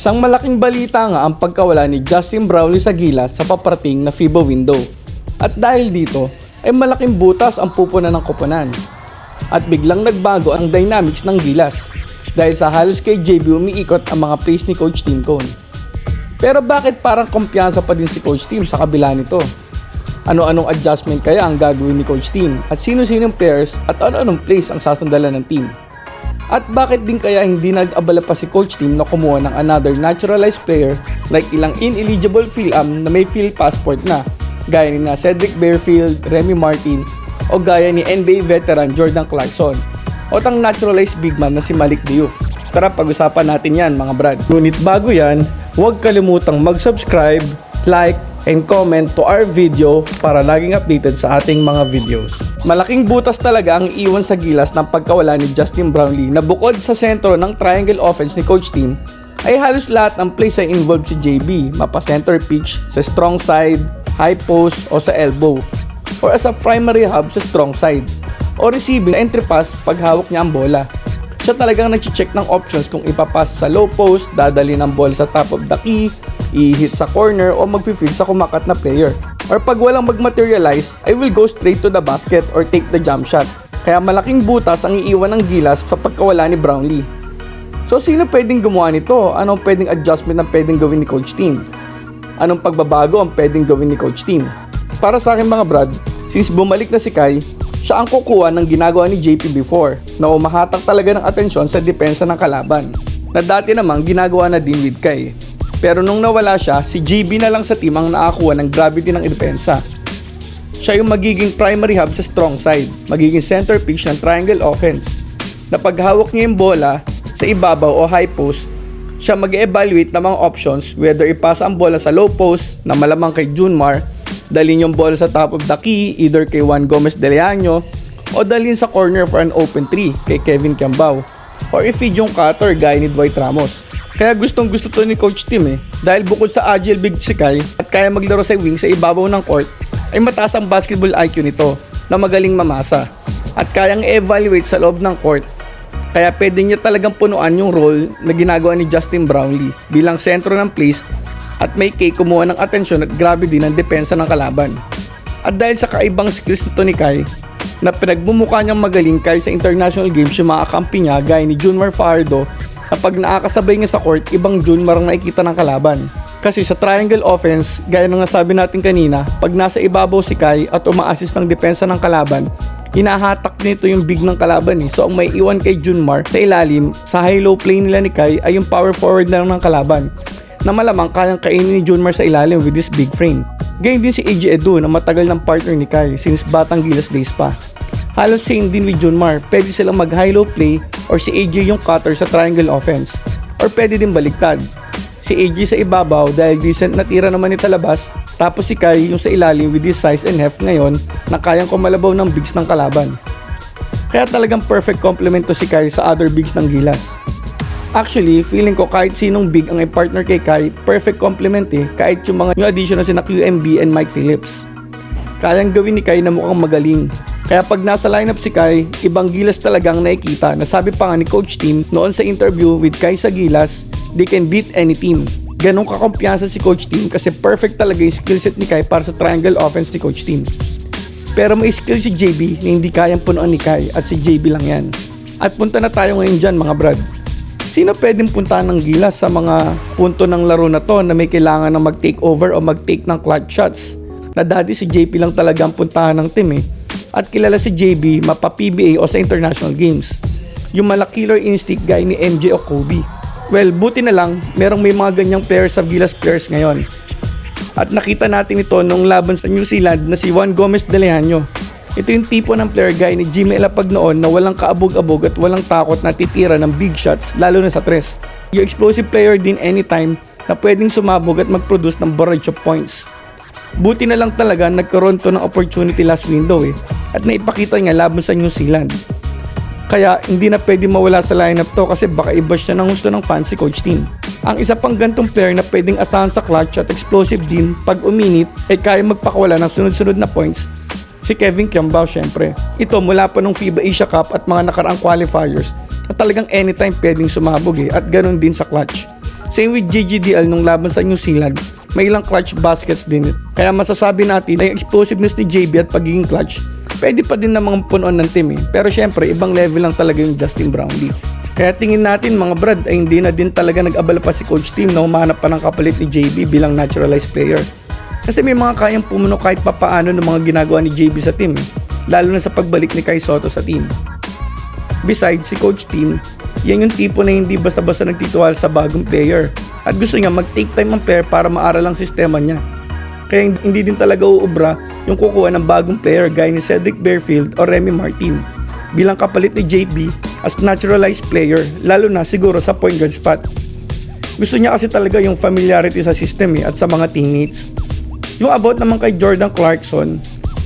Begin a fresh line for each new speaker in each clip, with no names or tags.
Isang malaking balita nga ang pagkawala ni Justin Brownlee sa Gilas sa paparating na FIBA window. At dahil dito, ay malaking butas ang pupunan ng koponan. At biglang nagbago ang dynamics ng Gilas dahil sa halos kay JB umiikot ang mga plays ni Coach Tim Cone. Pero bakit parang kumpiyansa pa din si Coach Tim sa kabila nito? Ano-anong adjustment kaya ang gagawin ni Coach Tim at sino-sinong players at ano-anong plays ang sasandalan ng team? At bakit din kaya hindi nag-abala pa si Coach Tim na kumuha ng another naturalized player like ilang ineligible PhilAm na may Phil passport na gaya ni Cedric Barefield, Remy Martin o gaya ni NBA veteran Jordan Clarkson o tang naturalized big man na si Malik Diouf. Tara pag-usapan natin yan mga brad. Ngunit bago yan, huwag kalimutang mag-subscribe, like, and comment to our video para laging updated sa ating mga videos. Malaking butas talaga ang iwan sa Gilas ng pagkawala ni Justin Brownlee na bukod sa sentro ng triangle offense ni Coach Tim ay halos lahat ng plays ay involved si JB, mapa center pitch, sa strong side, high post o sa elbow or as a primary hub sa strong side o receiving entry pass pag hawak niya ang bola. Siya talagang nag-check ng options kung ipapasa sa low post, dadali ng ball sa top of the key, i-hit sa corner o mag-feed sa kumakat na player. Or pag walang mag-materialize, I will go straight to the basket or take the jump shot. Kaya malaking butas ang iiwan ng Gilas sa pagkawala ni Brownlee. So sino pwedeng gumawa nito? Anong pwedeng adjustment na pwedeng gawin ni Coach Tim? Anong pagbabago ang pwedeng gawin ni Coach Tim? Para sa akin mga brad, since bumalik na si Kai, siya ang kukuha ng ginagawa ni JP before na umahatak talaga ng atensyon sa depensa ng kalaban na dati namang ginagawa na din with Kai. Pero nung nawala siya, si JB na lang sa team ang nakakuha ng gravity ng depensa. Siya yung magiging primary hub sa strong side, magiging center pitch ng triangle offense na paghawak niya yung bola sa ibabaw o high post, siya mag-evaluate ng mga options whether ipasa ang bola sa low post na malamang kay Junmar, dalhin yung bola sa top of the key either kay Juan Gomez de Leaño o dalhin sa corner for an open 3 kay Kevin Kiambao or i-feed yung cutter gaya ni Dwight Ramos. Kaya gustong gusto to ni Coach Tim dahil bukod sa agile big si Kai at kaya maglaro sa wing sa ibabaw ng court ay mataas ang basketball IQ nito na magaling mamasa at kayang evaluate sa loob ng court. Kaya pwede niya talagang punuan yung role na ginagawa ni Justin Brownlee bilang sentro ng plays at may Kai kumuha ng atensyon at gravity ng depensa ng kalaban. At dahil sa kaibang skills nito ni Kai na pinagmumukha niyang magaling Kai sa international games yung mga kampi niya gaya ni Junmar Fajardo, kapag nakakasabay niya sa court, ibang Junmar ang nakikita ng kalaban. Kasi sa triangle offense, gaya ng nasabi natin kanina, pag nasa ibabaw si Kai at uma-assist ng depensa ng kalaban, hinahatak nito yung big ng kalaban So ang may iwan kay Junmar sa ilalim, sa high-low play nila ni Kai ay yung power forward na lang ng kalaban na malamang kayang kainin ni Junmar sa ilalim with this big frame. Ganyan din si AJ Edu na matagal ng partner ni Kai since batang Gilas days pa. Halos same din with Junmar, pwede silang mag high-low play or si AJ yung cutter sa triangle offense or pwede din baliktad. Si AJ sa ibabaw dahil decent na tira naman ni talabas, tapos si Kai yung sa ilalim with his size and heft ngayon na kayang kumalabaw ng bigs ng kalaban. Kaya talagang perfect complement to si Kai sa other bigs ng Gilas. Actually, feeling ko kahit sinong big ang i-partner kay Kai, perfect complement kahit yung mga new addition na sina QMB and Mike Phillips. Kayang gawin ni Kai na mukhang magaling. Kaya pag nasa lineup si Kai, ibang Gilas talagang nakikita na sabi pa nga ni Coach Tim noon sa interview with Kai sa Gilas, they can beat any team. Ganong kakumpiyansa si Coach Tim kasi perfect talaga yung skillset ni Kai para sa triangle offense ni Coach Tim. Pero may skill si JB na hindi kayang punuan ni Kai at si JB lang yan. At punta na tayo ngayon dyan mga brad. Sino pwedeng puntahan ng Gilas sa mga punto ng laro na to na may kailangan na mag-take over o mag-take ng clutch shots? Na dati si JP lang talaga ang puntahan ng team At kilala si JB mapa PBA o sa international games. Yung mala killer instinct guy ni MJ o Kobe. Well, buti na lang merong may mga ganyang players sa Gilas players ngayon. At nakita natin ito nung laban sa New Zealand na si Juan Gomez de Leaño. Ito yung tipo ng player guy ni Jimmy Elapag noon na walang kaabog-abog at walang takot na titira ng big shots lalo na sa tres. Yung explosive player din anytime na pwedeng sumabog at mag-produce ng barrage of points. Buti na lang talaga nagkaroon to ng opportunity last window at naipakita niya laban sa New Zealand. Kaya hindi na pwede mawala sa lineup to kasi baka i-bash na ng gusto ng fans si Coach Tim. Ang isa pang gantong player na pwedeng asahan sa clutch at explosive din pag uminit ay kaya magpakawala ng sunod-sunod na points, si Kevin Kiambao syempre. Ito mula pa nung FIBA Asia Cup at mga nakaraang qualifiers na talagang anytime pwedeng sumabog at ganun din sa clutch. Same with JGDL nung laban sa New Zealand, may ilang clutch baskets din. Kaya masasabi natin na yung explosiveness ni JB at pagiging clutch, pwede pa din namang punuan ng team eh. Pero syempre, ibang level lang talaga yung Justin Brownlee. Kaya tingin natin mga brad ay hindi na din talaga nag-abala pa si Coach Tim na humanap pa ng kapalit ni JB bilang naturalized player. Kasi may mga kayang pumuno kahit papaano ng mga ginagawa ni JB sa team, lalo na sa pagbalik ni Kai Sotto sa team. Besides, si Coach Tim, yan yung tipo na hindi basta-basta nagtitiwala sa bagong player at gusto niya mag-take time ang player para maaral ang sistema niya. Kaya hindi din talaga uubra yung kukuha ng bagong player gaya ni Cedric Barefield o Remy Martin bilang kapalit ni JB as naturalized player, lalo na siguro sa point guard spot. Gusto niya kasi talaga yung familiarity sa system at sa mga teammates. Yung about naman kay Jordan Clarkson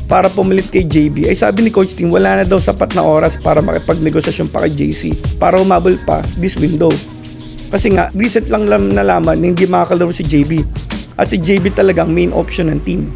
para pumilit kay JB ay sabi ni Coach Tim wala na daw sapat na oras para makipagnegosasyon pa kay JC para humabol pa this window. Kasi nga, recent lang nalaman na hindi makakalaro si JB at si JB talagang main option ng team.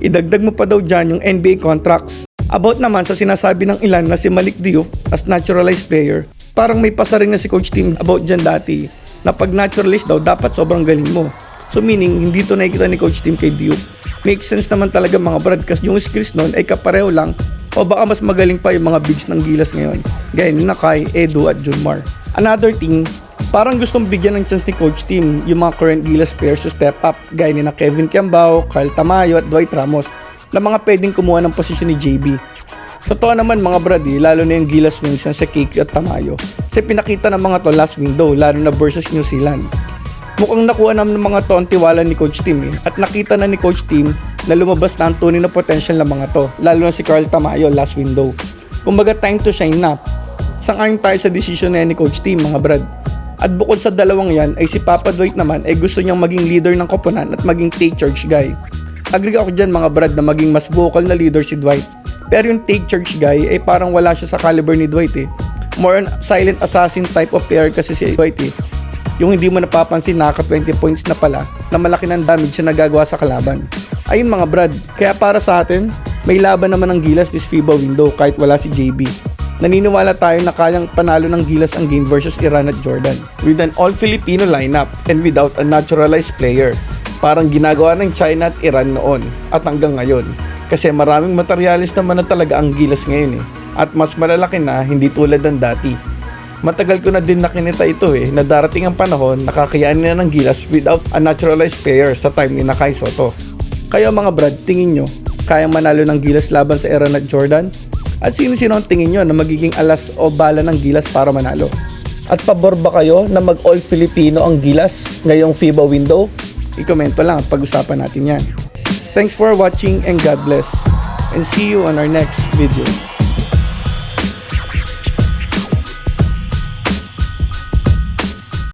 Idagdag mo pa daw dyan yung NBA contracts. About naman sa sinasabi ng ilan na si Malik Diouf as naturalized player, parang may pasaring na si Coach Tim about dyan dati na pag naturalized daw dapat sobrang galing mo. So meaning, hindi to nakikita ni Coach Tim kay Diouf. Makes sense naman talaga mga brad kasi yung skills nun ay kapareho lang o baka mas magaling pa yung mga bigs ng Gilas ngayon gaya ni Nakai, Edu at Junmar. Another thing, parang gustong bigyan ng chance ni Coach Tim yung mga current Gilas players to step up gaya ni na Kevin Kiambao, Kyle Tamayo at Dwight Ramos na mga pwedeng kumuha ng posisyon ni JB. Totoo naman mga brad lalo na yung Gilas wings na si Kiki at Tamayo kasi pinakita ng mga to last window lalo na versus New Zealand. Mukhang nakuha naman ng mga to ang tiwala ni Coach Tim at nakita na ni Coach Tim na lumabas na ang tunay na potential ng mga to, lalo na si Carl Tamayo last window. Kumbaga time to shine na. Sang-ayon tayo sa decision na yan ni Coach Tim mga brad. At bukod sa dalawang yan ay si Papa Dwight naman ay gusto niyang maging leader ng koponan at maging take charge guy. Agree ako dyan mga brad na maging mas vocal na leader si Dwight. Pero yung take charge guy ay parang wala siya sa caliber ni Dwight More on silent assassin type of player kasi si Dwight Yung hindi mo napapansin naka 20 points na pala na malaki ng damage siya nagagawa sa kalaban. Ayun mga brad, kaya para sa atin, may laban naman ng Gilas this FIBA window kahit wala si JB. Naniniwala tayo na kayang panalo ng Gilas ang game versus Iran at Jordan. With an all-Filipino lineup and without a naturalized player. Parang ginagawa ng China at Iran noon at hanggang ngayon. Kasi maraming materialis naman na talaga ang Gilas ngayon At mas malalaki na, hindi tulad ng dati. Matagal ko na din nakinita ito na darating ang panahon na kakayanin na ng Gilas without a naturalized player sa time ni Kai Sotto. Kaya mga brad, tingin nyo, kayang manalo ng Gilas laban sa Iran at Jordan? At sino-sino ang tingin nyo na magiging alas o bala ng Gilas para manalo? At pabor ba kayo na mag-all Filipino ang Gilas ngayong FIBA window? I-komento lang at pag-usapan natin yan. Thanks for watching and God bless. And see you on our next video.